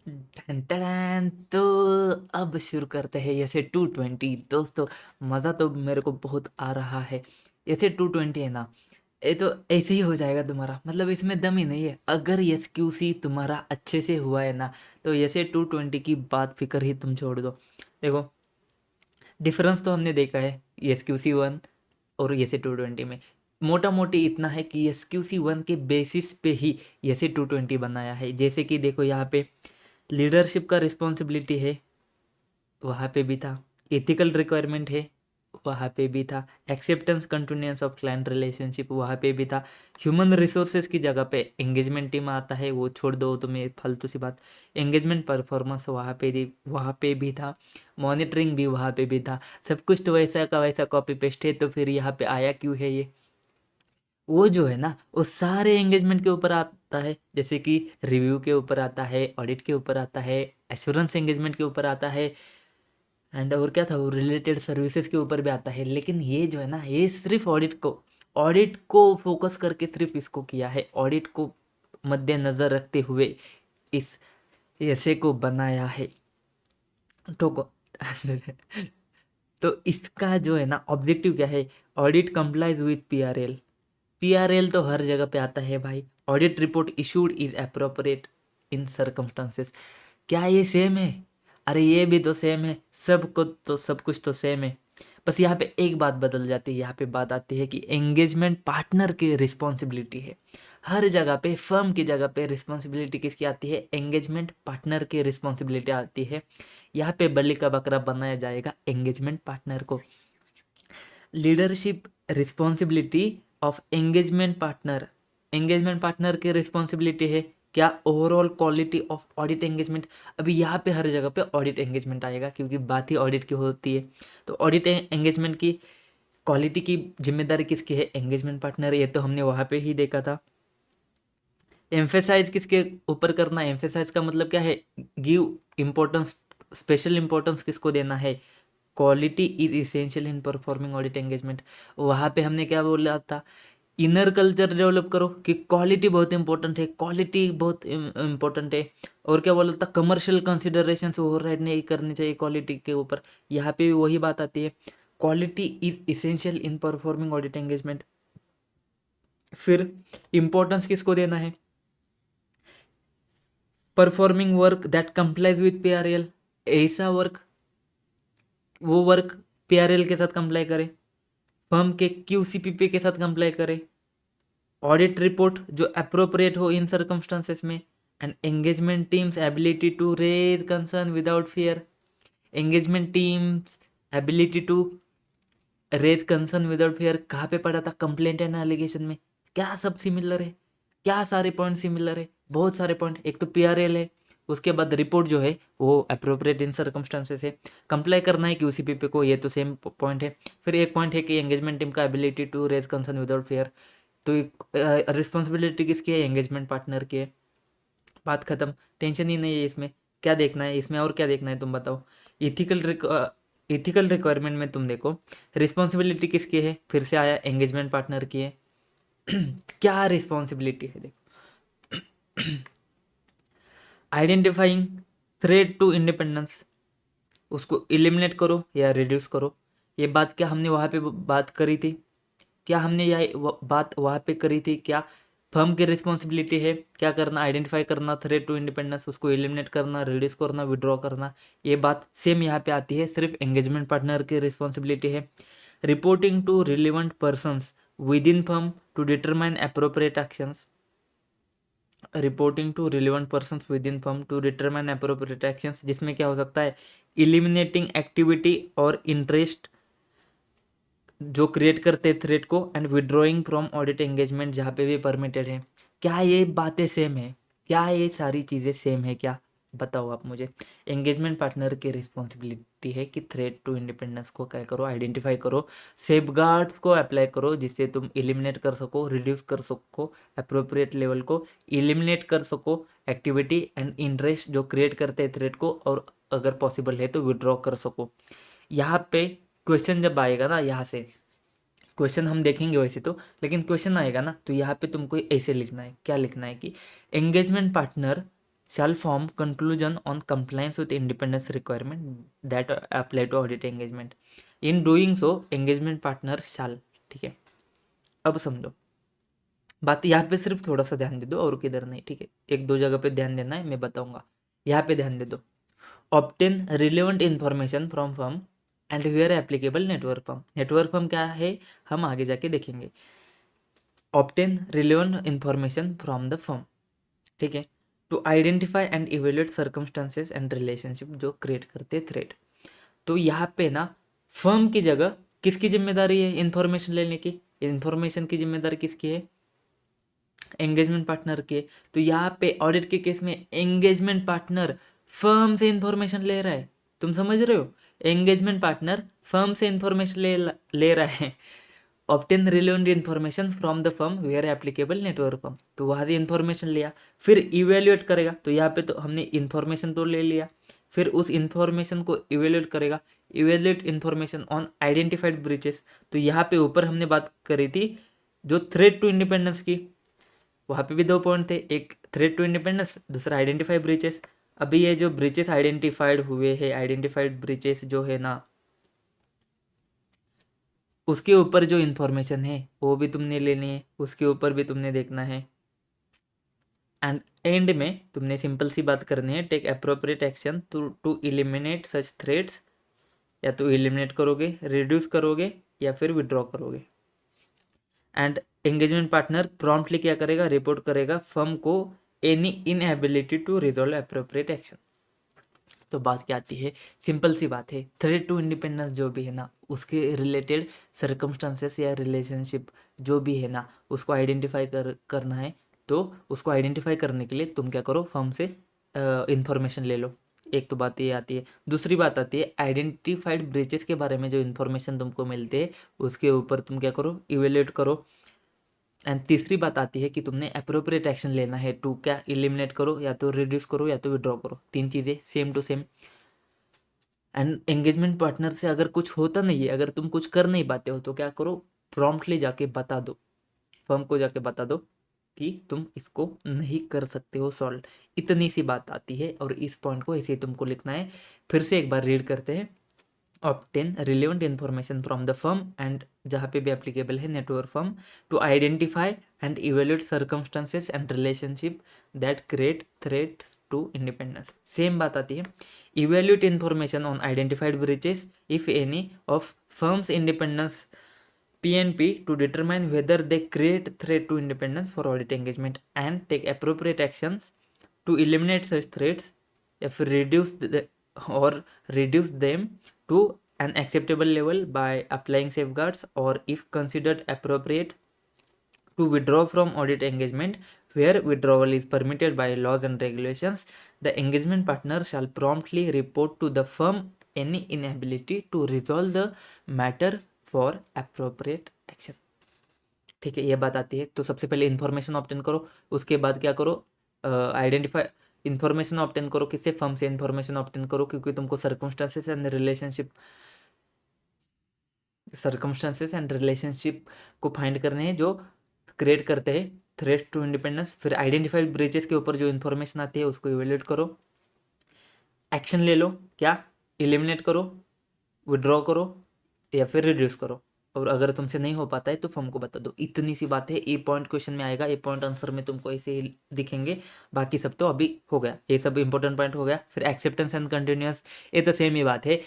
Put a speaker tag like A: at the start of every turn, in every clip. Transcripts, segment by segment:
A: Ton ton, तो अब शुरू करते हैं ऐसे 220 दोस्तों। मज़ा तो मेरे को बहुत आ रहा है। ऐसे 220 है ना, ये तो ऐसे ही हो जाएगा तुम्हारा, मतलब इसमें दम ही नहीं है। अगर एसक्यूसी तुम्हारा अच्छे से हुआ है ना, तो ऐसे 220 की बात फिक्र ही तुम छोड़ दो। देखो, डिफरेंस तो हमने देखा है एसक्यूसी 1 और एस 220 में। मोटा मोटी इतना है कि एसक्यूसी 1 के बेसिस पे ही एस 220 बनाया है। जैसे कि देखो, यहाँ पे लीडरशिप का रिस्पॉन्सिबिलिटी है, वहाँ पे भी था। एथिकल रिक्वायरमेंट है, वहाँ पे भी था। Acceptance continuance of client relationship, वहाँ पे भी था। ह्यूमन रिसोर्सेज की जगह पे एंगेजमेंट टीम आता है, वो छोड़ दो तुम्हें फालतू सी बात। एंगेजमेंट परफॉर्मेंस वहाँ पे भी था। मॉनिटरिंग भी वहाँ पे भी था। सब कुछ तो वैसा का वैसा कॉपी पेस्ट है, तो फिर यहाँ पे आया क्यों है ये? वो जो है ना, वो सारे एंगेजमेंट के ऊपर आता है। जैसे कि रिव्यू के ऊपर आता है, ऑडिट के ऊपर आता है, एश्योरेंस एंगेजमेंट के ऊपर आता है, एंड और क्या था वो, रिलेटेड सर्विसेज के ऊपर भी आता है। लेकिन ये जो है ना, ये सिर्फ ऑडिट को फोकस करके सिर्फ इसको किया है। ऑडिट को मद्देनजर रखते हुए इस ऐसे को बनाया है। तो तो इसका जो है ना ऑब्जेक्टिव क्या है? Audit complies with PRL. PRL तो हर जगह पे आता है भाई। Audit report issued is appropriate in circumstances. क्या ये सेम है? अरे ये भी तो सेम है, सब कुछ तो सेम है। बस यहाँ पे एक बात बदल जाती है। यहाँ पे बात आती है कि एंगेजमेंट पार्टनर की रिस्पॉन्सिबिलिटी है। हर जगह पे, फर्म की जगह पे रिस्पॉन्सिबिलिटी किसकी आती है? एंगेजमेंट पार्टनर की रिस्पॉन्सिबिलिटी आती है। यहाँ पे बलि का बकरा बनाया जाएगा एंगेजमेंट पार्टनर को। Leadership responsibility of engagement partner की रिस्पॉन्सिबिलिटी है क्या? Overall quality of audit engagement. अभी यहाँ पे हर जगह पे ऑडिट एंगेजमेंट आएगा, क्योंकि बात ही ऑडिट की होती है। तो ऑडिट एंगेजमेंट की क्वालिटी की जिम्मेदारी किसकी है? Engagement partner. ये तो हमने वहाँ पे ही देखा था। एम्फेसाइज किसके ऊपर करना है? एम्फेसाइज का मतलब क्या है? गिव इम्पोर्टेंस, स्पेशल इम्पोर्टेंस किसको देना है? Quality is essential in performing audit engagement. वहाँ पे हमने क्या बोला था? इनर कल्चर डेवलप करो कि क्वालिटी बहुत इंपॉर्टेंट है, क्वालिटी बहुत इंपॉर्टेंट है। और क्या बोला था? कमर्शियल कंसिडरेशन से ओवरराइड नहीं करनी चाहिए क्वालिटी के ऊपर। यहाँ पे भी वही बात आती है, quality is essential in performing audit engagement. फिर इंपॉर्टेंस किसको देना है? Performing work that complies with PRL. ऐसा वर्क, वो वर्क पीआरएल के साथ कंप्लाई करे, फर्म के क्यूसीपीपी के साथ कंप्लाई करे। ऑडिट रिपोर्ट जो अप्रोप्रिएट हो इन सर्कमस्टांसेस में। And engagement teams ability to raise concern without fear. Engagement teams ability to raise concern without fear कहाँ पे पड़ा था? कंप्लेंट एंड एलिगेशन में। क्या सब सिमिलर है? क्या सारे पॉइंट सिमिलर है? बहुत सारे पॉइंट। एक तो पीआरएल है, उसके बाद रिपोर्ट जो है वो अप्रोप्रिएट इन सर्कमस्टांसेस है, कंप्लाई करना है कि उसी पीपी को, ये तो सेम पॉइंट है। फिर एक पॉइंट है कि एंगेजमेंट टीम का ability to raise concern without fear. तो रिस्पॉन्सिबिलिटी किसकी है? एंगेजमेंट पार्टनर की है। बात खत्म, टेंशन ही नहीं है इसमें। क्या देखना है इसमें, और क्या देखना है तुम बताओ? इथिकल इथिकल रिक्वायरमेंट में तुम देखो, रिस्पॉन्सिबिलिटी किसकी है? फिर से आया, एंगेजमेंट पार्टनर की है। क्या रिस्पॉन्सिबिलिटी है? देखो, आइडेंटिफाइंग थ्रेट टू इंडिपेंडेंस, उसको इलिमिनेट करो या रिड्यूस करो। ये बात क्या हमने वहाँ पे बात करी थी? क्या हमने यह बात वहाँ पे करी थी? क्या फर्म की रिस्पॉन्सिबिलिटी है क्या करना? आइडेंटिफाई करना थ्रेट टू इंडिपेंडेंस, उसको एलिमिनेट करना, रिड्यूस करना, विड्रॉ करना। ये बात सेम यहाँ पे आती है, सिर्फ एंगेजमेंट पार्टनर की रिस्पॉन्सिबिलिटी है। Reporting to relevant persons within firm to determine appropriate actions. Reporting to relevant persons within firm to determine appropriate actions, जिसमें क्या हो सकता है? इलिमिनेटिंग एक्टिविटी और इंटरेस्ट जो क्रिएट करते हैं थ्रेड को, and withdrawing from audit engagement जहाँ पे भी परमिटेड है। क्या ये बातें सेम है? क्या ये सारी चीज़ें सेम है क्या? बताओ आप मुझे। एंगेजमेंट पार्टनर की रिस्पॉन्सिबिलिटी है कि थ्रेट टू इंडिपेंडेंस को क्या करो? आइडेंटिफाई करो, सेफगार्ड्स को अप्लाई करो, जिससे तुम इलिमिनेट कर सको, रिड्यूस कर सको अप्रोप्रिएट लेवल को, इलिमिनेट कर सको एक्टिविटी एंड इंटरेस्ट जो क्रिएट करते हैं थ्रेट को, और अगर पॉसिबल है तो विड्रॉ कर सको। यहाँ पे क्वेश्चन जब आएगा ना, यहाँ से क्वेश्चन हम देखेंगे वैसे तो, लेकिन क्वेश्चन आएगा ना, तो यहाँ पे तुमको ऐसे लिखना है। क्या लिखना है? कि engagement partner shall form conclusion on compliance with independence requirement that apply to audit engagement. In doing so, engagement partner shall. ठीक है, अब समझो बात, यहाँ पे सिर्फ थोड़ा सा ध्यान दे दो और किधर नहीं, ठीक है, एक दो जगह पे ध्यान देना है, मैं बताऊंगा, यहाँ पे ध्यान दे दो। Obtain relevant information from firm and where applicable network firm. Network firm क्या है हम आगे जाके देखेंगे। Obtain relevant information from the firm, ठीक है, to identify and evaluate circumstances and relationship जो क्रिएट करते थ्रेड। तो यहाँ पे ना फर्म की जगह किसकी जिम्मेदारी है इन्फॉर्मेशन लेने की? इन्फॉर्मेशन की जिम्मेदारी किसकी है? एंगेजमेंट पार्टनर के। तो यहाँ पे ऑडिट के केस में एंगेजमेंट पार्टनर फर्म से इंफॉर्मेशन ले रहा है, तुम समझ रहे हो? एंगेजमेंट पार्टनर फर्म से इंफॉर्मेशन ले रहा है। Obtain relevant information from the firm where applicable network firm, तो वहाँ से इन्फॉर्मेशन लिया, फिर इवेल्युएट करेगा। तो यहाँ पे तो हमने इन्फॉर्मेशन तो ले लिया, फिर उस इन्फॉर्मेशन को इवेल्युएट करेगा। Evaluate information on identified breaches, तो यहाँ पे ऊपर हमने बात करी थी जो थ्रेट टू इंडिपेंडेंस की, वहाँ पे भी दो पॉइंट थे, एक थ्रेट टू इंडिपेंडेंस, दूसरा आइडेंटिफाई ब्रीचेस। अभी ये जो ब्रीचेस आइडेंटिफाइड हुए हैं, आइडेंटिफाइड ब्रीचेस जो है ना, उसके ऊपर जो इन्फॉर्मेशन है वो भी तुमने लेनी है, उसके ऊपर भी तुमने देखना है। एंड एंड में तुमने सिंपल सी बात करनी है, take appropriate action to eliminate such threats. या तो इलिमिनेट करोगे, रिड्यूस करोगे, या फिर विड्रॉ करोगे। एंड एंगेजमेंट पार्टनर प्रॉम्प्टली क्या करेगा? रिपोर्ट करेगा फर्म को any inability to resolve appropriate action. तो बात क्या आती है, सिंपल सी बात है, थ्रेट टू इंडिपेंडेंस जो भी है ना, उसके रिलेटेड सर्कमस्टांसेस या रिलेशनशिप जो भी है ना, उसको आइडेंटिफाई करना है। तो उसको आइडेंटिफाई करने के लिए तुम क्या करो, फर्म से इंफॉर्मेशन ले लो। एक तो बात ये आती है। दूसरी बात आती है आइडेंटिफाइड ब्रीचेस के बारे में जो इन्फॉर्मेशन तुमको मिलते हैं उसके ऊपर तुम क्या करो, इवेल्युएट करो। एंड तीसरी बात आती है कि तुमने अप्रोप्रिएट एक्शन लेना है टू क्या, इलिमिनेट करो, या तो रिड्यूस करो, या तो विड्रॉ करो। तीन चीज़ें same to same. And engagement partner से अगर कुछ होता नहीं है, अगर तुम कुछ कर नहीं पाते हो, तो क्या करो, प्रॉम्प्टली जाके बता दो, फर्म को जाके बता दो कि तुम इसको नहीं कर सकते हो सॉल्व। इतनी सी बात आती है और इस पॉइंट को ऐसे ही तुमको लिखना है। फिर से एक बार रीड करते हैं। Obtain relevant information from the firm and जहाँ पे भी एप्लीकेबल है network firm to identify and evaluate circumstances and relationship that create threat to independence. Same बात आती है, evaluate information on identified breaches if any of firm's independence PNP to determine whether they create threat to independence for audit engagement and take appropriate actions to eliminate such threats if or reduce them to an acceptable level by applying safeguards, or if considered appropriate to withdraw from audit engagement where withdrawal is permitted by laws and regulations. The engagement partner shall promptly report to the firm any inability to resolve the matter for appropriate action. ठीक है, ये बात आती है। तो सबसे पहले information obtain करो, उसके बाद क्या करो, आइडेंटिफाई इन्फॉर्मेशन ऑब्टेन करो, किससे? फर्म से इन्फॉर्मेशन ऑब्टेन करो, क्योंकि तुमको सर्कमस्टांसेस एंड रिलेशनशिप को फाइंड करने हैं जो क्रिएट करते हैं थ्रेट टू इंडिपेंडेंस। फिर आइडेंटिफाइड ब्रीचेस के ऊपर जो इन्फॉर्मेशन आती है उसको इवेल्युएट करो, एक्शन ले लो, क्या? इलिमिनेट करो, विड्रॉ करो, या फिर रिड्यूस करो। और अगर तुमसे नहीं हो पाता है तो फर्म को बता दो। इतनी सी बात है। ए पॉइंट क्वेश्चन में आएगा, ए पॉइंट आंसर में तुमको ऐसे ही दिखेंगे। बाकी सब तो अभी हो गया, ये सब इंपॉर्टेंट पॉइंट हो गया। फिर एक्सेप्टेंस एंड कंटिन्यूअस, ये तो सेम ही बात है।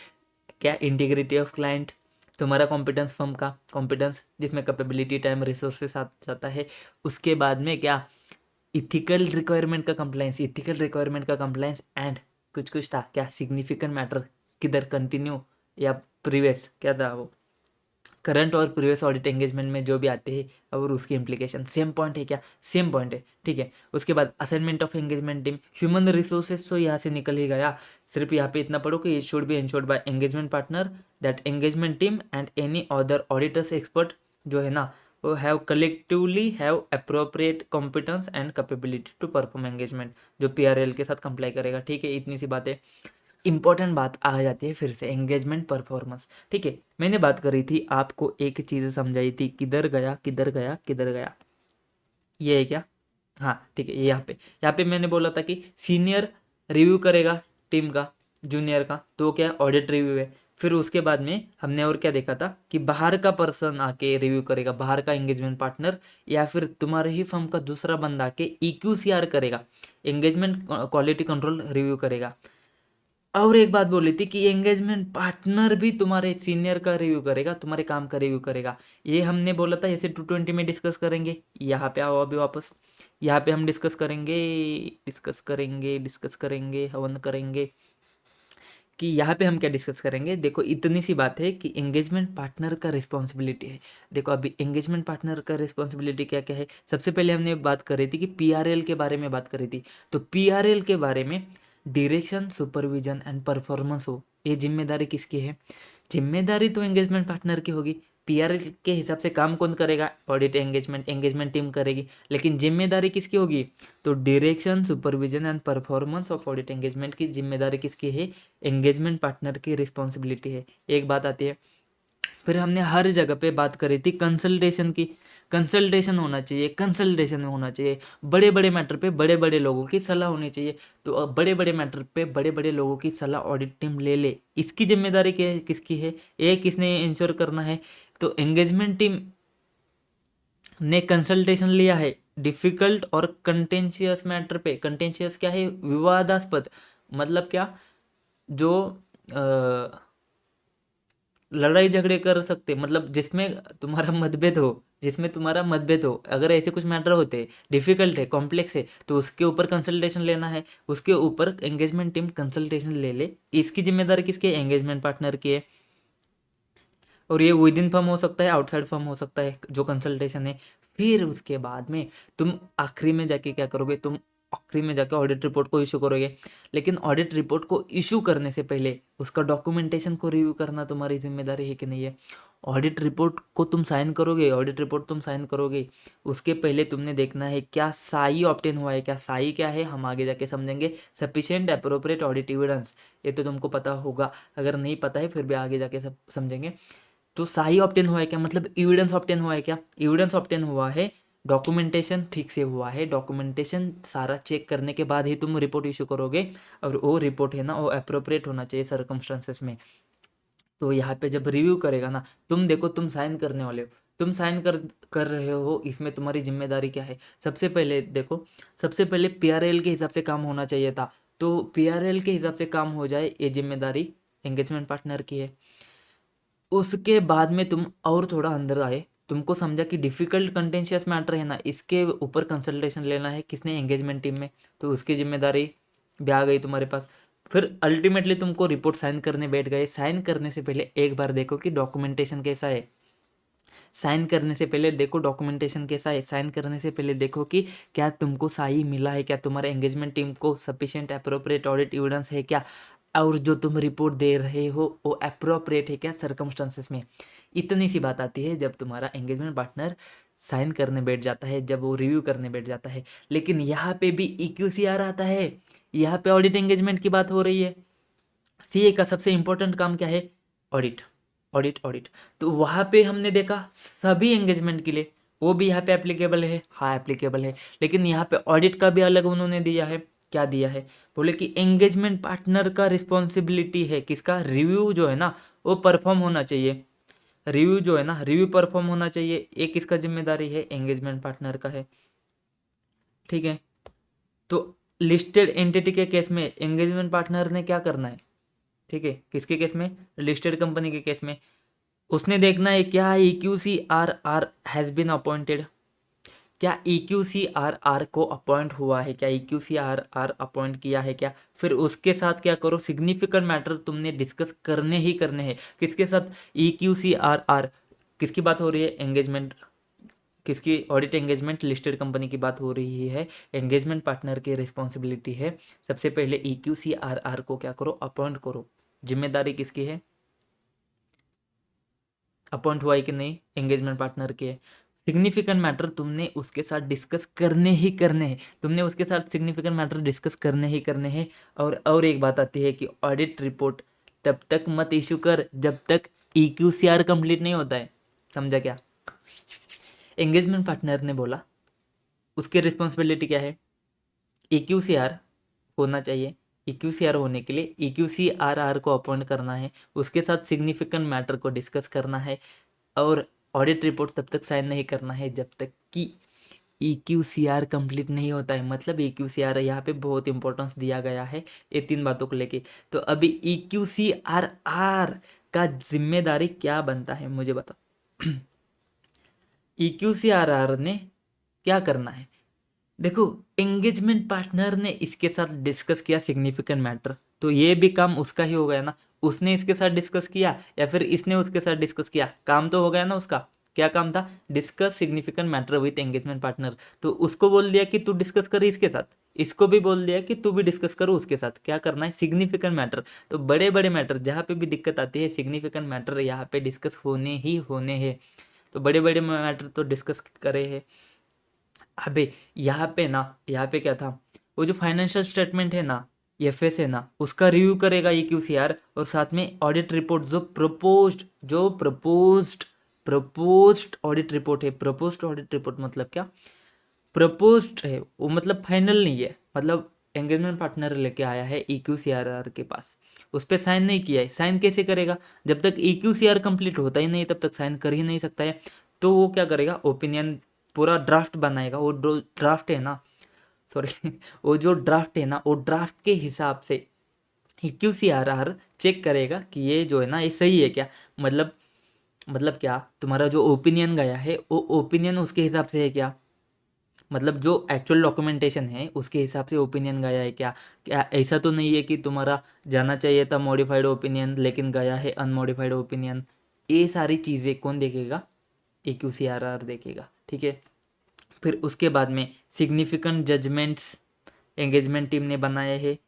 A: क्या? इंटीग्रिटी ऑफ क्लाइंट, तुम्हारा कॉम्पिटेंस, फर्म का कॉम्पिटेंस जिसमें कैपेबिलिटी, टाइम, रिसोर्सेस आ जाता है। उसके बाद में क्या? इथिकल रिक्वायरमेंट का कंप्लायंस, इथिकल रिक्वायरमेंट का कंप्लायंस एंड कुछ कुछ था क्या, सिग्निफिकेंट मैटर, किधर कंटिन्यू या प्रीवियस, क्या था वो, करंट और प्रीवियस ऑडिट एंगेजमेंट में जो भी आते हैं और उसकी इम्प्लीकेशन। सेम पॉइंट है क्या? सेम पॉइंट है, ठीक है। उसके बाद assignment of engagement team, human resources तो यहाँ से निकल ही गया। सिर्फ यहाँ पे इतना पढ़ो कि it should be insured by engagement partner that engagement team and any other auditors expert जो है ना, वो have collectively have appropriate competence and capability to perform engagement, जो PRL के साथ कंप्लाई करेगा, ठीक है। इतनी सी बात है। इंपॉर्टेंट बात आ जाती है फिर से, एंगेजमेंट परफॉर्मेंस, ठीक है। मैंने बात करी थी, आपको एक चीज़ समझाई थी, किधर गया किधर गया किधर गया, ये है क्या? हाँ ठीक है, यहाँ पे मैंने बोला था कि सीनियर रिव्यू करेगा टीम का, जूनियर का, तो क्या ऑडिट रिव्यू है। फिर उसके बाद में हमने और क्या देखा था कि बाहर का पर्सन आके रिव्यू करेगा, बाहर का एंगेजमेंट पार्टनर या फिर तुम्हारे ही फर्म का दूसरा बंदा आके EQCR करेगा, एंगेजमेंट क्वालिटी कंट्रोल रिव्यू करेगा। और एक बात बोली थी कि एंगेजमेंट पार्टनर भी तुम्हारे सीनियर का रिव्यू करेगा, तुम्हारे काम का रिव्यू करेगा। ये हमने बोला था ऐसे 220 में डिस्कस करेंगे। यहाँ पे आओ अभी वापस, यहाँ पे हम डिस्कस करेंगे हवन करेंगे कि यहाँ पे हम क्या डिस्कस करेंगे। देखो इतनी सी बात है कि एंगेजमेंट पार्टनर का रिस्पॉन्सिबिलिटी है। देखो अभी एंगेजमेंट पार्टनर का रिस्पॉन्सिबिलिटी क्या क्या है। सबसे पहले हमने बात करी थी कि PRL के बारे में बात करी थी। तो PRL के बारे में डायरेक्शन, सुपरविजन एंड परफॉर्मेंस हो, ये जिम्मेदारी किसकी है। जिम्मेदारी तो एंगेजमेंट पार्टनर की होगी। PRL के हिसाब से काम कौन करेगा, ऑडिट एंगेजमेंट टीम करेगी, लेकिन जिम्मेदारी किसकी होगी। तो direction, supervision and performance of audit engagement की जिम्मेदारी किसकी है, एंगेजमेंट पार्टनर की रिस्पॉन्सिबिलिटी है। एक बात आती है। फिर हमने हर जगह पे बात करी थी कंसल्टेशन की। कंसल्टेशन होना चाहिए, बड़े बड़े मैटर पे बड़े बड़े लोगों की सलाह होनी चाहिए। तो अब बड़े बड़े मैटर पे बड़े बड़े लोगों की सलाह ऑडिट टीम ले ले, इसकी जिम्मेदारी किसकी है, ये किसने इंश्योर करना है। तो एंगेजमेंट टीम ने कंसल्टेशन लिया है डिफिकल्ट और कंटेंशियस मैटर पे। कंटेंशियस क्या है, विवादास्पद, मतलब क्या, जो लड़ाई झगड़े कर सकते, मतलब जिसमें तुम्हारा मतभेद हो, अगर ऐसे कुछ मैटर होते डिफिकल्ट है, कॉम्प्लेक्स है, तो उसके ऊपर कंसल्टेशन लेना है। उसके ऊपर एंगेजमेंट टीम कंसल्टेशन ले ले, इसकी जिम्मेदारी किसकी है, एंगेजमेंट पार्टनर की है। और ये विद इन फर्म हो सकता है, आउटसाइड फर्म हो सकता है, जो कंसल्टेशन है। फिर उसके बाद में तुम आखिरी में जाके क्या करोगे, तुम आखिरी में जाके ऑडिट रिपोर्ट को इशू करोगे। लेकिन ऑडिट रिपोर्ट को इशू करने से पहले उसका डॉक्यूमेंटेशन को रिव्यू करना तुम्हारी जिम्मेदारी है कि नहीं है। ऑडिट रिपोर्ट तुम साइन करोगे, उसके पहले तुमने देखना है क्या साई ऑब्टेन हुआ है। क्या साई क्या है हम आगे जाके समझेंगे। सफिशिएंट अप्रोप्रिएट ऑडिट एविडेंस, ये तो तुमको पता होगा, अगर नहीं पता है फिर भी आगे जाके सब समझेंगे। तो सही ऑप्टेन हुआ है क्या, मतलब एविडेंस ऑप्टेन हुआ है क्या, एविडेंस ऑप्टेन हुआ है, डॉक्यूमेंटेशन ठीक से हुआ है, डॉक्यूमेंटेशन सारा चेक करने के बाद ही तुम रिपोर्ट इशू करोगे। और वो रिपोर्ट है ना, वो अप्रोप्रिएट होना चाहिए सर्कमस्टांसेस में। तो यहाँ पे जब रिव्यू करेगा ना, तुम देखो तुम साइन करने वाले हो, तुम साइन कर रहे हो, इसमें तुम्हारी जिम्मेदारी क्या है। सबसे पहले देखो, सबसे पहले PRL के हिसाब से काम होना चाहिए था। तो PRL के हिसाब से काम हो जाए, ये जिम्मेदारी एंगेजमेंट पार्टनर की है। उसके बाद में तुम और थोड़ा अंदर आए, तुमको समझा कि डिफिकल्ट कंटेंशियस मैटर है ना, इसके ऊपर कंसल्टेशन लेना है किसने, एंगेजमेंट टीम में। तो उसकी जिम्मेदारी भी आ गई तुम्हारे पास। फिर अल्टीमेटली तुमको रिपोर्ट साइन करने बैठ गए। साइन करने से पहले एक बार देखो कि डॉक्यूमेंटेशन कैसा है। साइन करने से पहले देखो डॉक्यूमेंटेशन कैसा है। साइन करने से पहले देखो कि क्या तुमको सही मिला है, क्या तुम्हारे एंगेजमेंट टीम को सफिशिएंट अप्रोप्रिएट ऑडिट एविडेंस है क्या, और जो तुम रिपोर्ट दे रहे हो वो अप्रोप्रिएट है क्या सर्कमस्टांसेस में। इतनी सी बात आती है जब तुम्हारा एंगेजमेंट पार्टनर साइन करने बैठ जाता है, जब वो रिव्यू करने बैठ जाता है। लेकिन यहाँ पे भी EQCR आता है, यहाँ पे ऑडिट एंगेजमेंट की बात हो रही है। CA का सबसे इंपॉर्टेंट काम क्या है, ऑडिट, ऑडिट। तो वहाँ पे हमने देखा सभी एंगेजमेंट के लिए वो भी यहाँ पे एप्लीकेबल है, हाँ एप्लीकेबल है। लेकिन यहाँ पे ऑडिट का भी अलग उन्होंने दिया है। क्या दिया है, बोले कि एंगेजमेंट पार्टनर का रिस्पॉन्सिबिलिटी है किसका, रिव्यू जो है ना वो परफॉर्म होना चाहिए। रिव्यू जो है ना, रिव्यू परफॉर्म होना चाहिए, ये किसका जिम्मेदारी है, एंगेजमेंट पार्टनर का है। ठीक है। तो लिस्टेड एंटिटी के केस में एंगेजमेंट पार्टनर ने क्या करना है, ठीक है, किसके केस में, लिस्टेड कंपनी के केस में उसने देखना है क्या EQCRR हैज़ बीन अपॉइंटेड, क्या EQCRR को अपॉइंट हुआ है, क्या EQCRR अपॉइंट किया है क्या। फिर उसके साथ क्या करो, सिग्निफिकेंट मैटर तुमने डिस्कस करने ही करने हैं। किसके साथ, EQCRR, किसकी बात हो रही है, एंगेजमेंट, किसकी, ऑडिट एंगेजमेंट लिस्टेड कंपनी की बात हो रही है। एंगेजमेंट पार्टनर की रिस्पॉन्सिबिलिटी है सबसे पहले EQCRR को क्या करो, अपॉइंट करो। जिम्मेदारी किसकी है, अपॉइंट हुआ है कि नहीं, एंगेजमेंट पार्टनर की है। सिग्निफिकेंट मैटर तुमने उसके साथ डिस्कस करने ही करने हैं, तुमने उसके साथ सिग्निफिकेंट मैटर डिस्कस करने ही करने हैं। और एक बात आती है कि ऑडिट रिपोर्ट तब तक मत इशू कर जब तक EQCR कंप्लीट नहीं होता है। समझा क्या, एंगेजमेंट पार्टनर ने बोला उसकी रिस्पॉन्सिबिलिटी क्या है, EQCR होना चाहिए। EQCR होने के लिए EQCRR को अपॉइंट करना है, उसके साथ सिग्निफिकेंट मैटर को डिस्कस करना है, और ऑडिट रिपोर्ट तब तक साइन नहीं करना है जब तक कि EQCR कंप्लीट नहीं होता है। मतलब EQCR यहाँ पे बहुत इंपॉर्टेंस दिया गया है ये 3 बातों को लेके। तो अभी EQCRR का जिम्मेदारी क्या बनता है मुझे बताओ। EQCRR ने क्या करना है, देखो एंगेजमेंट पार्टनर ने इसके साथ डिस्कस किया सिग्निफिकेंट मैटर, तो ये भी काम उसका ही हो गया ना। उसने इसके साथ डिस्कस किया या फिर इसने उसके साथ डिस्कस किया, काम तो हो गया ना उसका। क्या काम था, discuss significant matter with engagement partner. तो उसको बोल दिया कि तू डिस्कस कर इसके साथ, इसको भी बोल दिया कि तू भी डिस्कस करो उसके साथ। क्या करना है, सिग्निफिकेंट मैटर। तो बड़े बड़े मैटर जहाँ पे भी दिक्कत आती है, सिग्निफिकेंट मैटर यहाँ पे डिस्कस होने ही होने हैं। तो बड़े बड़े मैटर तो डिस्कस करे हैं। अबे यहाँ पे क्या था, वो जो फाइनेंशियल स्टेटमेंट है ना, एफएस है ना, उसका रिव्यू करेगा EQCR, और साथ में ऑडिट रिपोर्ट जो प्रपोज्ड ऑडिट रिपोर्ट है। प्रपोज्ड ऑडिट रिपोर्ट मतलब क्या, प्रपोज्ड है वो, मतलब फाइनल नहीं है। मतलब एंगेजमेंट पार्टनर लेके आया है EQCRR के पास, उस पर साइन नहीं किया है। साइन कैसे करेगा, जब तक EQCR कंप्लीट होता ही नहीं तब तक साइन कर ही नहीं सकता है। तो वो क्या करेगा, ओपिनियन पूरा ड्राफ्ट बनाएगा। वो ड्राफ्ट है ना, सॉरी वो जो ड्राफ्ट है ना, वो ड्राफ्ट के हिसाब से EQCRR चेक करेगा कि ये जो है ना ये सही है क्या। मतलब क्या, तुम्हारा जो ओपिनियन गया है वो ओपिनियन उसके हिसाब से है क्या, मतलब जो एक्चुअल डॉक्यूमेंटेशन है उसके हिसाब से ओपिनियन गया है क्या। क्या ऐसा तो नहीं है कि तुम्हारा जाना चाहिए था मॉडिफाइड ओपिनियन लेकिन गया है अनमॉडिफाइड ओपिनियन। ये सारी चीज़ें कौन देखेगा, EQCRR देखेगा, ठीक है। फिर उसके बाद में सिग्निफिकेंट जजमेंट्स एंगेजमेंट टीम ने बनाए हैं।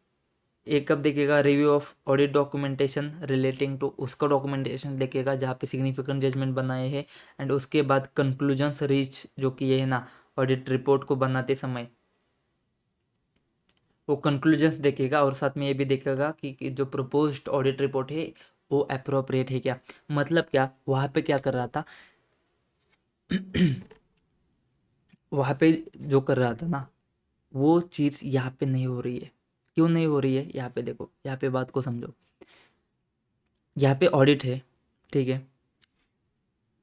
A: एक कब देखेगा, review of audit documentation relating to, उसका डॉक्यूमेंटेशन देखेगा जहाँ पे सिग्निफिकेंट जजमेंट बनाए हैं। एंड उसके बाद कंक्लूजन्स रीच जो किए है ना ऑडिट रिपोर्ट को बनाते समय, वो कंक्लूजन्स देखेगा, और साथ में ये भी देखेगा कि जो प्रपोज्ड ऑडिट रिपोर्ट है वो अप्रोप्रिएट है क्या। मतलब क्या, वहाँ पे क्या कर रहा था वहाँ पे जो कर रहा था ना वो चीज़ यहाँ पे नहीं हो रही है। क्यों नहीं हो रही है, यहाँ पे देखो, यहाँ पे बात को समझो। यहाँ पे ऑडिट है, ठीक है,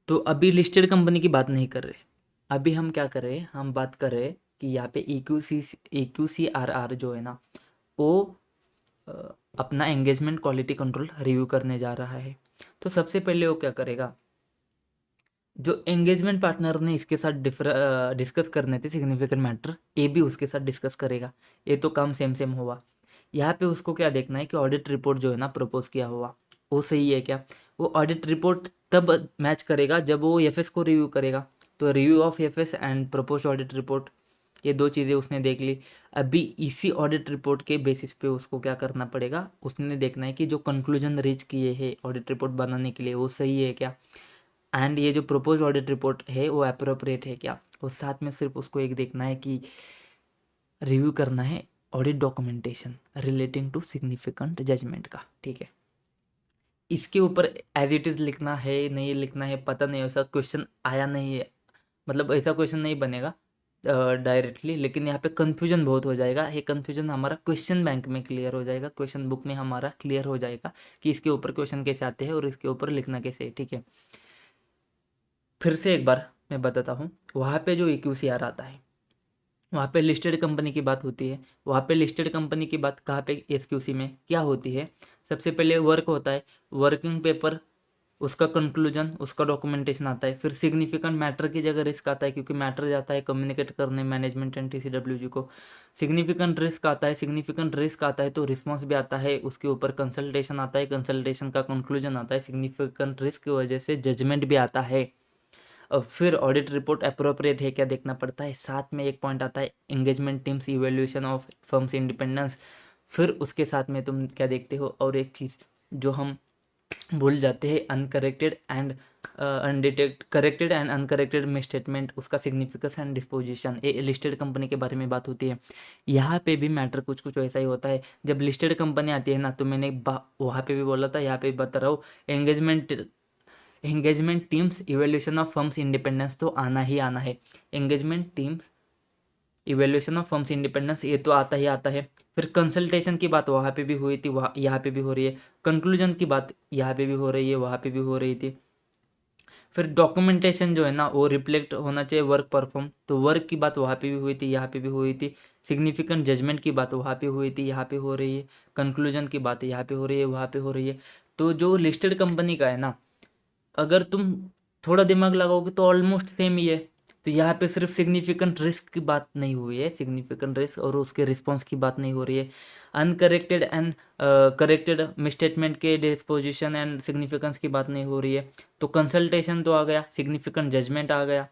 A: तो अभी लिस्टेड कंपनी की बात नहीं कर रहे। अभी हम क्या कर रहे हैं, हम बात कर रहे हैं कि यहाँ पे EQCRR जो है ना वो अ, अपना एंगेजमेंट क्वालिटी कंट्रोल रिव्यू करने जा रहा है। तो सबसे पहले वो क्या करेगा, जो एंगेजमेंट पार्टनर ने इसके साथ डिस्कस करने थे सिग्निफिकेंट मैटर, ये भी उसके साथ डिस्कस करेगा। ये तो काम सेम सेम हुआ। यहाँ पे उसको क्या देखना है कि ऑडिट रिपोर्ट जो है ना प्रपोज किया हुआ वो सही है क्या। वो ऑडिट रिपोर्ट तब मैच करेगा जब वो एफएस को रिव्यू करेगा। तो review of FS and propose audit report, ये दो चीज़ें उसने देख ली। अभी इसी ऑडिट रिपोर्ट के बेसिस पे उसको क्या करना पड़ेगा, उसने देखना है कि जो कंक्लूजन रीच किए हैं ऑडिट रिपोर्ट बनाने के लिए वो सही है क्या, एंड ये जो प्रपोज ऑडिट रिपोर्ट है वो अप्रोप्रिएट है क्या। और साथ में सिर्फ उसको एक देखना है कि रिव्यू करना है audit documentation relating to significant judgment का, ठीक है। इसके ऊपर एज इट इज़ लिखना है नहीं लिखना है पता नहीं, ऐसा क्वेश्चन आया नहीं है, मतलब ऐसा क्वेश्चन नहीं बनेगा डायरेक्टली, लेकिन यहाँ पे कन्फ्यूजन बहुत हो जाएगा। ये कन्फ्यूजन हमारा क्वेश्चन बैंक में क्लियर हो जाएगा, क्वेश्चन बुक में हमारा क्लियर हो जाएगा कि इसके ऊपर क्वेश्चन कैसे आते हैं और इसके ऊपर लिखना कैसे है, ठीक है। फिर से एक बार मैं बताता हूँ, वहाँ पे जो EQCR आता है वहाँ पे लिस्टेड कंपनी की बात होती है। वहाँ पे लिस्टेड कंपनी की बात कहाँ पे SQC में क्या होती है, सबसे पहले वर्क होता है, वर्किंग पेपर, उसका कंक्लूजन, उसका डॉक्यूमेंटेशन आता है। फिर सिग्निफिकेंट मैटर की जगह रिस्क आता है, क्योंकि मैटर जाता है कम्युनिकेट करने मैनेजमेंट एंड TCWG को। सिग्निफिकेंट रिस्क आता है, सिग्निफिकेंट रिस्क आता है तो रिस्पॉन्स भी आता है, उसके ऊपर कंसल्टेशन आता है, कंसल्टेशन का कंक्लूजन आता है, सिग्निफिकेंट रिस्क की वजह से जजमेंट भी आता है। और फिर ऑडिट रिपोर्ट अप्रोप्रिएट है क्या देखना पड़ता है। साथ में एक पॉइंट आता है engagement teams evaluation of firm's independence. फिर उसके साथ में तुम क्या देखते हो, और एक चीज़ जो हम भूल जाते हैं, uncorrected and undetect corrected and uncorrected misstatement, उसका सिग्निफिकेंस एंड डिस्पोजिशन। ये लिस्टेड कंपनी के बारे में बात होती है। यहाँ पे भी मैटर कुछ कुछ वैसा ही होता है। जब लिस्टेड कंपनी आती है ना, तो मैंने वहाँ पे भी बोला था, यहाँ पे भी बता रहा हूँ, engagement teams evaluation of firm's independence तो आना ही आना है। Engagement teams evaluation of firm's independence ये तो आता ही आता है। फिर कंसल्टेशन की बात वहाँ पे भी हुई थी, वहाँ यहाँ पे भी हो रही है। कंक्लूजन की बात यहाँ पे भी हो रही है, वहाँ पे भी हो रही थी। फिर डॉक्यूमेंटेशन जो है ना वो रिफ्लेक्ट होना चाहिए वर्क परफॉर्म, तो वर्क की बात वहाँ पे भी हुई थी, यहाँ पे भी हुई थी। सिग्निफिकेंट जजमेंट की बात वहाँ पे हुई थी, यहाँ पे हो रही है। कंक्लूजन की बात यहाँ पे हो रही है, वहाँ पे हो रही है। तो जो लिस्टेड कंपनी का है ना, अगर तुम थोड़ा दिमाग लगाओगे तो ऑलमोस्ट सेम ही है। तो यहाँ पे सिर्फ सिग्निफिकेंट रिस्क की बात नहीं हुई है, सिग्निफिकेंट रिस्क और उसके रिस्पॉन्स की बात नहीं हो रही है। अनकरेक्टेड एंड करेक्टेड मिसस्टेटमेंट के डिस्पोजिशन एंड सिग्निफिकेंस की बात नहीं हो रही है। तो कंसल्टेशन तो आ गया, सिग्निफिकेंट जजमेंट आ गया,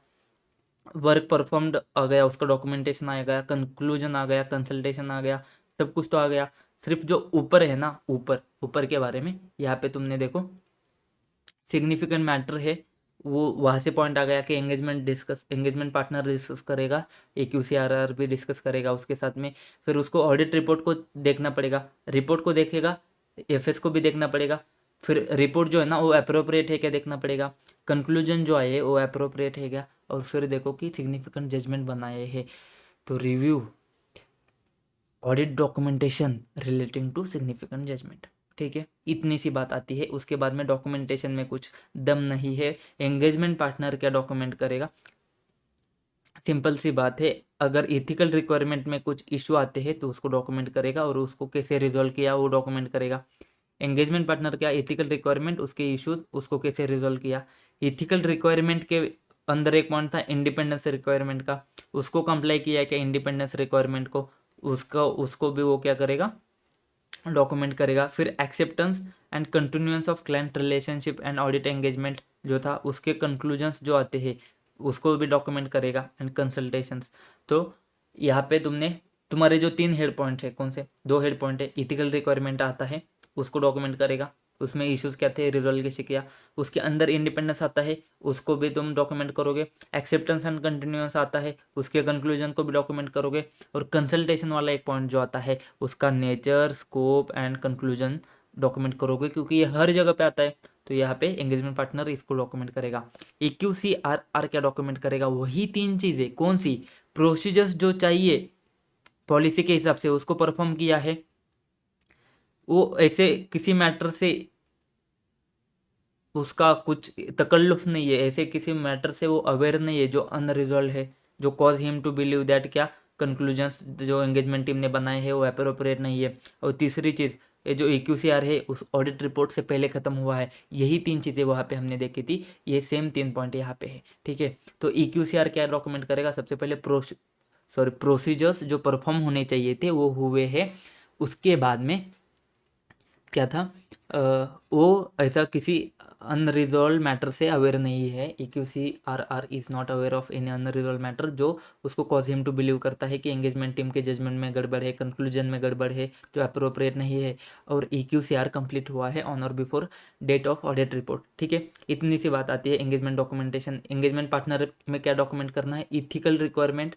A: वर्क परफॉर्म्ड आ गया, उसका डॉक्यूमेंटेशन आ गया, कंक्लूजन आ गया, कंसल्टेशन आ गया, सब कुछ तो आ गया। सिर्फ जो ऊपर है ना, ऊपर ऊपर के बारे में यहाँ पे तुमने देखो सिग्निफिकेंट मैटर है, वो वहाँ से पॉइंट आ गया कि एंगेजमेंट पार्टनर डिस्कस करेगा, AQCRR भी डिस्कस करेगा उसके साथ में। फिर उसको ऑडिट रिपोर्ट को देखना पड़ेगा, रिपोर्ट को देखेगा, FS को भी देखना पड़ेगा। फिर रिपोर्ट जो है ना वो अप्रोप्रिएट है क्या देखना पड़ेगा, कंक्लूजन जो आए वो अप्रोप्रिएट है क्या, और फिर देखो कि सिग्निफिकेंट जजमेंट बनाए हैं। तो review audit documentation relating to significant judgment, ठीक है, इतनी सी बात आती है। उसके बाद में डॉक्यूमेंटेशन में कुछ दम नहीं है। एंगेजमेंट पार्टनर क्या डॉक्यूमेंट करेगा, सिंपल सी बात है, अगर इथिकल रिक्वायरमेंट में कुछ इशू आते हैं तो उसको डॉक्यूमेंट करेगा और उसको कैसे रिजॉल्व किया वो डॉक्यूमेंट करेगा। एंगेजमेंट पार्टनर क्या इथिकल रिक्वायरमेंट, उसके इश्यूज, उसको कैसे रिजॉल्व किया। इथिकल रिक्वायरमेंट के अंदर एक पॉइंट था इंडिपेंडेंस रिक्वायरमेंट का, उसको कंप्लाई किया क्या इंडिपेंडेंस रिक्वायरमेंट को, उसका उसको भी वो क्या करेगा, डॉक्यूमेंट करेगा। फिर acceptance and continuance of client relationship and audit engagement जो था उसके कंक्लूजन्स जो आते हैं उसको भी डॉक्यूमेंट करेगा, एंड कंसल्टेशंस। तो यहाँ पे तुम्हारे जो 3 हेड पॉइंट है, कौन से 2 हेड पॉइंट है, इथिकल रिक्वायरमेंट आता है उसको डॉक्यूमेंट करेगा, उसमें इश्यूज क्या थे रिजॉल्व कैसे किया। उसके अंदर इंडिपेंडेंस आता है उसको भी तुम डॉक्यूमेंट करोगे। एक्सेप्टेंस एंड कंटिन्यूएंस आता है उसके कंक्लूजन को भी डॉक्यूमेंट करोगे। और कंसल्टेशन वाला एक पॉइंट जो आता है उसका nature, scope and conclusion document करोगे, क्योंकि ये हर जगह पे आता है। तो यहाँ पे एंगेजमेंट पार्टनर इसको डॉक्यूमेंट करेगा। AQCRR क्या डॉक्यूमेंट करेगा, वही 3 चीज़ें, कौन सी, प्रोसीजर्स जो चाहिए पॉलिसी के हिसाब से उसको परफॉर्म किया है, वो ऐसे किसी मैटर से उसका कुछ तकल्लुफ नहीं है, ऐसे किसी मैटर से वो अवेयर नहीं है जो अनरिजॉल्व है, जो cause him to believe that क्या कंक्लूजन्स जो एंगेजमेंट टीम ने बनाए हैं वो अप्रोप्रिएट नहीं है। और तीसरी चीज़ ये जो AQCR है उस ऑडिट रिपोर्ट से पहले ख़त्म हुआ है। यही 3 चीज़ें वहाँ पे हमने देखी थी, ये सेम 3 पॉइंट यहाँ पे है, ठीक है। तो AQCR क्या डॉक्यूमेंट करेगा, सबसे पहले प्रोसीजर्स जो परफॉर्म होने चाहिए थे वो हुए हैं। उसके बाद में क्या था, वो ऐसा किसी अनरिजॉल्व मैटर से अवेयर नहीं है। AQCRR is not aware of any unresolved matter जो उसको कॉज हिम टू बिलीव करता है कि एंगेजमेंट टीम के जजमेंट में गड़बड़ है, कंक्लूजन में गड़बड़ है, जो अप्रोप्रिएट नहीं है। और AQCR कंप्लीट हुआ है ऑन और before date of audit report, ठीक है। इतनी सी बात आती है एंगेजमेंट डॉक्यूमेंटेशन। एंगेजमेंट पार्टनर में क्या डॉक्यूमेंट करना है, इथिकल रिक्वायरमेंट,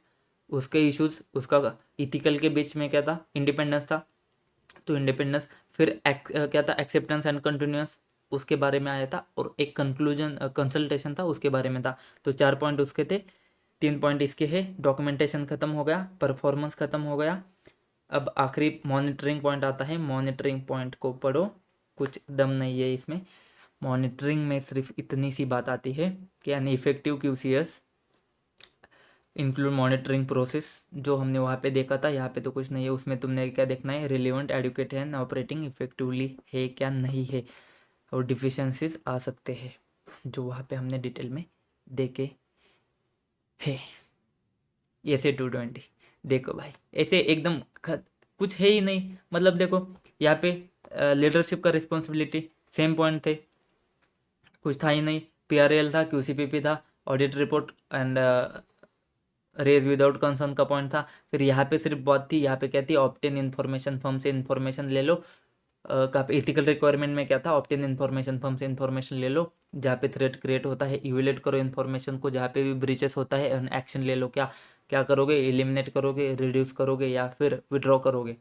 A: उसके इश्यूज, उसका इथिकल के बीच में क्या था, इंडिपेंडेंस था, तो इंडिपेंडेंस। फिर क्या था, एक्सेप्टेंस एंड कंटिन्यूअस उसके बारे में आया था, और एक कंक्लूजन कंसल्टेशन था उसके बारे में था। तो 4 पॉइंट उसके थे, 3 पॉइंट इसके है। डॉक्यूमेंटेशन खत्म हो गया, परफॉर्मेंस खत्म हो गया। अब आखिरी मॉनिटरिंग पॉइंट आता है, मॉनिटरिंग पॉइंट को पढ़ो, कुछ दम नहीं है इसमें। मॉनिटरिंग में सिर्फ इतनी सी बात आती है कि an effective QCS include monitoring process, जो हमने वहाँ पे देखा था, यहाँ पे तो कुछ नहीं है। उसमें तुमने क्या देखना है, रिलेवेंट, एडुकेट है, ऑपरेटिंग इफेक्टिवली है क्या नहीं है, और डिफिशेंसीज आ सकते हैं जो वहाँ पे हमने डिटेल में देखे है। ऐसे 220 देखो भाई, ऐसे एकदम कुछ है ही नहीं, मतलब देखो यहाँ पे लीडरशिप का रिस्पॉन्सिबिलिटी सेम पॉइंट थे, कुछ था ही नहीं। PRL था, QCPP था, audit report and raise without concern का पॉइंट था। फिर यहाँ पे सिर्फ बात थी, यहाँ पे क्या थी, ऑप्टेन इन्फॉर्मेशन फर्म से इन्फॉर्मेशन ले लो। का एथिकल रिक्वायरमेंट में क्या था, ऑप्टेन इन्फॉर्मेशन फर्म से इन्फॉर्मेशन ले लो। जहाँ पे थ्रेट क्रिएट होता है इवेल्यूएट करो इन्फॉर्मेशन को, जहाँ पे भी ब्रीचेस होता है एक्शन ले लो। क्या क्या करोगे, एलिमिनेट करोगे, रिड्यूस करोगे या फिर विड्रॉ करोगे।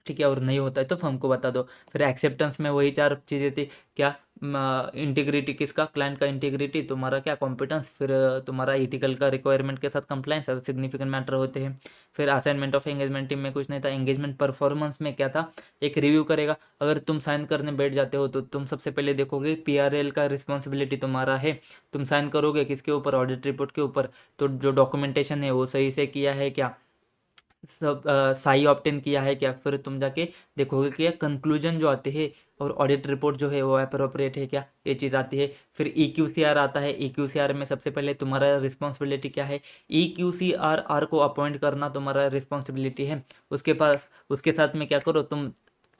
A: ठीक है, और नहीं होता है तो फर्म को बता दो। फिर एक्सेप्टेंस में वही 4 चीज़ें थी, क्या इंटीग्रिटी किसका, क्लाइंट का इंटीग्रिटी, तुम्हारा क्या कॉम्पिटेंस, फिर तुम्हारा इथिकल का रिक्वायरमेंट के साथ कंप्लायंस, और सिग्निफिकेंट मैटर होते हैं। फिर असाइनमेंट ऑफ एंगेजमेंट टीम में कुछ नहीं था। एंगेजमेंट परफॉर्मेंस में क्या था, एक रिव्यू करेगा। अगर तुम साइन करने बैठ जाते हो तो तुम सबसे पहले देखोगे पीआरएल का रिस्पॉन्सिबिलिटी तुम्हारा है, तुम साइन करोगे किसके ऊपर, ऑडिट रिपोर्ट के ऊपर। तो जो डॉक्यूमेंटेशन है वो सही से किया है क्या, सब सही ऑप्टेन किया है क्या, फिर तुम जाके देखोगे कि कंक्लूजन जो आते हैं और ऑडिट रिपोर्ट जो है वो अप्रोप्रिएट है क्या, ये चीज़ आती है। फिर EQCR आता है। EQCR में सबसे पहले तुम्हारा रिस्पॉन्सिबिलिटी क्या है, EQCR को अपॉइंट करना तुम्हारा रिस्पॉन्सिबिलिटी है। उसके साथ में क्या करो, तुम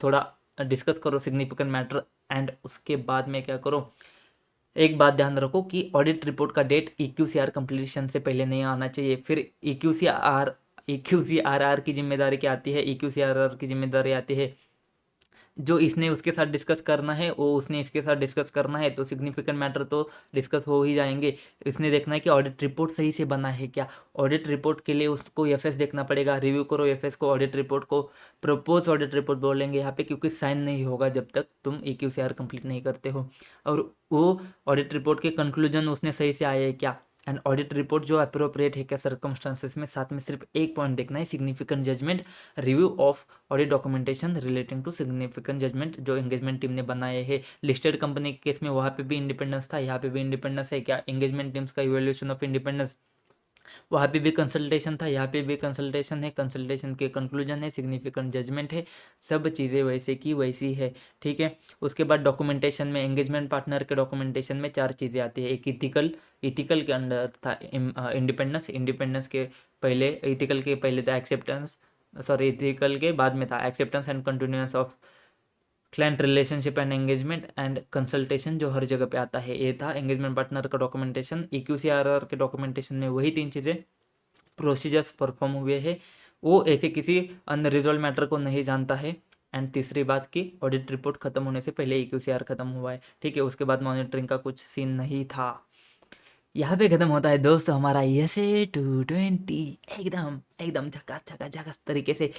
A: थोड़ा डिस्कस करो सिग्निफिकेंट मैटर, एंड उसके बाद में क्या करो, एक बात ध्यान रखो कि ऑडिट रिपोर्ट का डेट EQCR कंप्लीशन से पहले नहीं आना चाहिए। फिर EQCRR की जिम्मेदारी क्या आती है, EQCRR की जिम्मेदारी आती है जो इसने उसके साथ डिस्कस करना है वो उसने इसके साथ डिस्कस करना है, तो सिग्निफिकेंट मैटर तो डिस्कस हो ही जाएंगे। इसने देखना है कि ऑडिट रिपोर्ट सही से बना है क्या। ऑडिट रिपोर्ट के लिए उसको एफएस देखना पड़ेगा। रिव्यू करो एफएस को, ऑडिट रिपोर्ट को प्रपोज ऑडिट रिपोर्ट बोलेंगे यहाँ पे, क्योंकि साइन नहीं होगा जब तक तुम EQCR कंप्लीट नहीं करते हो। और वो ऑडिट रिपोर्ट के कंक्लूजन उसने सही से आए हैं क्या, एंड ऑडिट रिपोर्ट जो अप्रोप्रिएट है क्या सर्कमस्टांसेस में। साथ में सिर्फ एक पॉइंट देखना है, significant judgment, review of audit documentation relating to significant judgment जो एंगेजमेंट टीम ने बनाए हैं। लिस्टेड कंपनी के केस में वहाँ पे भी इंडिपेंडेंस था, यहाँ पे भी इंडिपेंडेंस है क्या, एंगेजमेंट टीम्स का इवैल्यूएशन ऑफ इंडिपेंडेंस, वहाँ पे भी कंसल्टेशन था, यहाँ पे भी कंसल्टेशन है, कंसल्टेशन के कंक्लूजन है, सिग्निफिकेंट जजमेंट है, सब चीज़ें वैसे की वैसी है। ठीक है, उसके बाद डॉक्यूमेंटेशन में एंगेजमेंट पार्टनर के डॉक्यूमेंटेशन में 4 चीज़ें आती है। एक इथिकल के अंडर था इंडिपेंडेंस के पहले, इथिकल के पहले था एक्सेप्टेंस, सॉरी इथिकल के बाद में था acceptance and continuance of client relationship and engagement and consultation जो हर जगह पे आता है। ये था एंगेजमेंट पार्टनर का डॉक्यूमेंटेशन। EQCRR के डॉक्यूमेंटेशन में वही 3 चीज़ें प्रोसीजर्स परफॉर्म हुए हैं, वो ऐसे किसी अनरिजॉल्व मैटर को नहीं जानता है। एंड तीसरी बात की ऑडिट रिपोर्ट खत्म होने से पहले EQCR खत्म हुआ है। ठीक है, उसके बाद मॉनिटरिंग का कुछ सीन नहीं था। यहाँ पे खत्म होता है दोस्तों हमारा SA 220 एकदम एकदम झकास झकास झकास तरीके से।